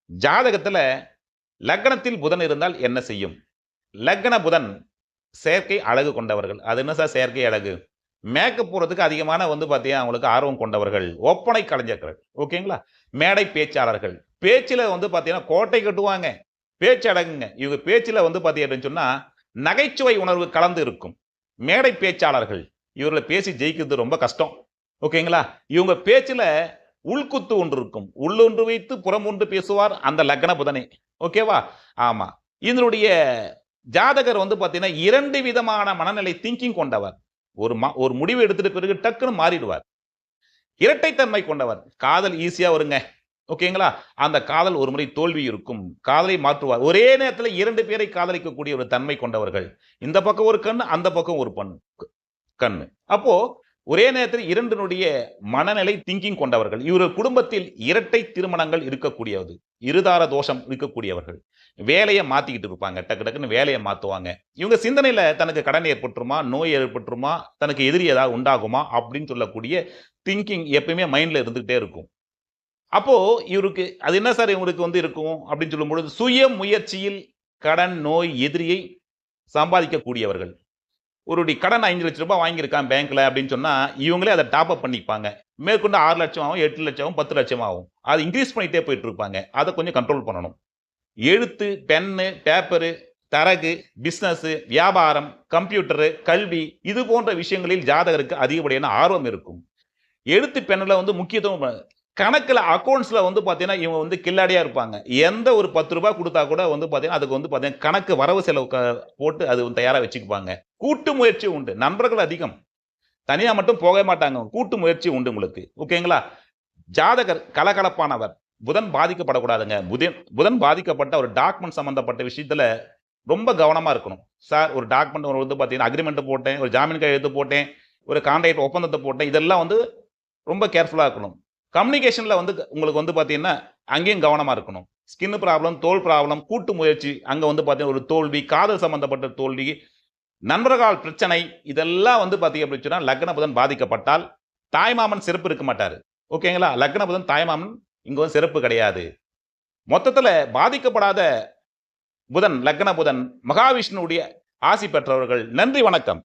ஜாதகத்துல லக்னத்தில் புதன் இருந்தால் என்ன செய்யும்? லக்ன புதன் செயற்கை அழகு கொண்டவர்கள். அது என்ன சார் செயற்கை அழகு? மேக்கப் போடுறதுக்கு அதிகமான பார்த்தீங்கன்னா, அவங்களுக்கு ஆர்வம் கொண்டவர்கள். ஒப்பனை கலைஞர்கள். ஓகேங்களா? மேடை பேச்சாளர்கள். பேச்சுல பார்த்தீங்கன்னா, கோட்டை கட்டுவாங்க. பேச்சு அடங்குங்க. இவங்க பேச்சுல பார்த்தீங்க அப்படின்னு சொன்னா, நகைச்சுவை உணர்வு கலந்து இருக்கும். மேடை பேச்சாளர்கள். இவர்கள பேசி ஜெயிக்கிறது ரொம்ப கஷ்டம். ஓகேங்களா? இவங்க பேச்சுல உள்குத்து ஒன்று இருக்கும். உள்ளொன்று வைத்து புறம் ஒன்று பேசுவார் அந்த லக்ன புதனே. ஓகேவா? ஆமா. இதனுடைய ஜாதகர் பார்த்தீங்கன்னா, 2 விதமான மனநிலை திங்கிங் கொண்டவர். ஒரு முடிவு எடுத்துட்ட பிறகு டக்குன்னு மாறிடுவார். இரட்டைத்தன்மை கொண்டவர். காதல் ஈஸியா வருங்க. ஓகேங்களா? அந்த காதல் ஒரு முறை தோல்வி இருக்கும். காதலை மாற்றுவார். ஒரே நேரத்துல 2 பேரை காதலிக்கக்கூடிய ஒரு தன்மை கொண்டவர்கள். இந்த பக்கம் ஒரு கண்ணு, அந்த பக்கம் ஒரு கண்ணு. அப்போ ஒரே நேரத்தில் 2னுடைய மனநிலை திங்கிங் கொண்டவர்கள். இவர்கள் குடும்பத்தில் இரட்டை திருமணங்கள் இருக்கக்கூடியது. இருதார தோஷம் இருக்கக்கூடியவர்கள். வேலைய மாத்திக்கிட்டு இருப்பாங்க. டக்கு டக்குன்னு வேலைய மாத்துவாங்க. இவங்க சிந்தனையில தனக்கு கடன் ஏற்பட்டுருமா, நோய் ஏற்பட்டுருமா, தனக்கு எதிரி ஏதாவது உண்டாகுமா அப்படின்னு சொல்லக்கூடிய திங்கிங் எப்பயுமே மைண்ட்ல இருந்துகிட்டே இருக்கும். அப்போ இவருக்கு அது என்ன சார் இவங்களுக்கு இருக்கும் அப்படின்னு சொல்லும்பொழுது, சுய முயற்சியில் கடன், நோய், எதிரியை சம்பாதிக்கக்கூடியவர்கள். ஒருவருடைய கடன் 5 லட்சம் ரூபாய் வாங்கியிருக்கான் பேங்க்ல அப்படின்னு சொன்னா, இவங்களே அதை டாப் அப் பண்ணிப்பாங்க. மேற்கொண்டு 6 லட்சம் ஆகும், 8 லட்சம் ஆகும், 10 லட்சம் ஆகும். அது இன்கிரீஸ் பண்ணிட்டே போயிட்டு இருப்பாங்க. அதை கொஞ்சம் கண்ட்ரோல் பண்ணணும். எழுத்து, பென்னு, பேப்பரு, தரகு, பிசினஸ், வியாபாரம், கம்ப்யூட்டரு, கல்வி இது போன்ற விஷயங்களில் ஜாதகருக்கு அதிகப்படியான ஆர்வம் இருக்கும். எழுத்து பெண்ணுல முக்கியத்துவம் கணக்குல அக்கவுண்ட்ஸ்ல பார்த்தீங்கன்னா, இவங்க கில்லாடியா இருப்பாங்க. எந்த ஒரு 10 ரூபாய் குடுத்தா கூட பார்த்தீங்கன்னா, அதுக்கு பார்த்தீங்கன்னா, கணக்கு வரவு செலவு போட்டு அது தயாரா வச்சுக்குவாங்க. கூட்டு முயற்சி உண்டு. நண்பர்கள் அதிகம். தனியா மட்டும் போகவே மாட்டாங்க. கூட்டு முயற்சி உண்டு உங்களுக்கு. ஓகேங்களா? ஜாதகர் கலகலப்பானவர். புதன் பாதிக்கப்படக்கூடாதுங்க. புதன் பாதிக்கப்பட்ட ஒரு டாக்குமெண்ட் சம்பந்தப்பட்ட விஷயத்துல ரொம்ப கவனமா இருக்கணும். சார் ஒரு டாக்குமெண்ட் பார்த்தீங்கன்னா, அக்ரிமெண்ட் போட்டேன், ஒரு ஜாமீன் கையெழுத்து போட்டேன், ஒரு கான்ட்ராக்ட் ஒப்பந்தத்தை போட்டேன். இதெல்லாம் ரொம்ப கேர்ஃபுல்லா இருக்கணும். கம்யூனிகேஷன்ல உங்களுக்கு பார்த்தீங்கன்னா, அங்கேயும் கவனமா இருக்கணும். ஸ்கின் ப்ராப்ளம், தோல் ப்ராப்ளம், கூட்டு முயற்சி, அங்க பார்த்தீங்கன்னா ஒரு தோல்வி, காதல் சம்பந்தப்பட்ட தோல்வி, நண்பர்கள் பிரச்சனை, இதெல்லாம் பார்த்தீங்க அப்படின்னு சொன்னா, லக்ன புதன் பாதிக்கப்பட்டால், தாய்மாமன் சிறப்பு இருக்க மாட்டாரு. ஓகேங்களா? லக்ன புதன் தாய்மாமன் இங்க சிறப்பு கிடையாது. மொத்தத்துல பாதிக்கப்படாத புதன், லக்ன புதன், மகாவிஷ்ணுவுடைய ஆசி பெற்றவர்கள். நன்றி, வணக்கம்.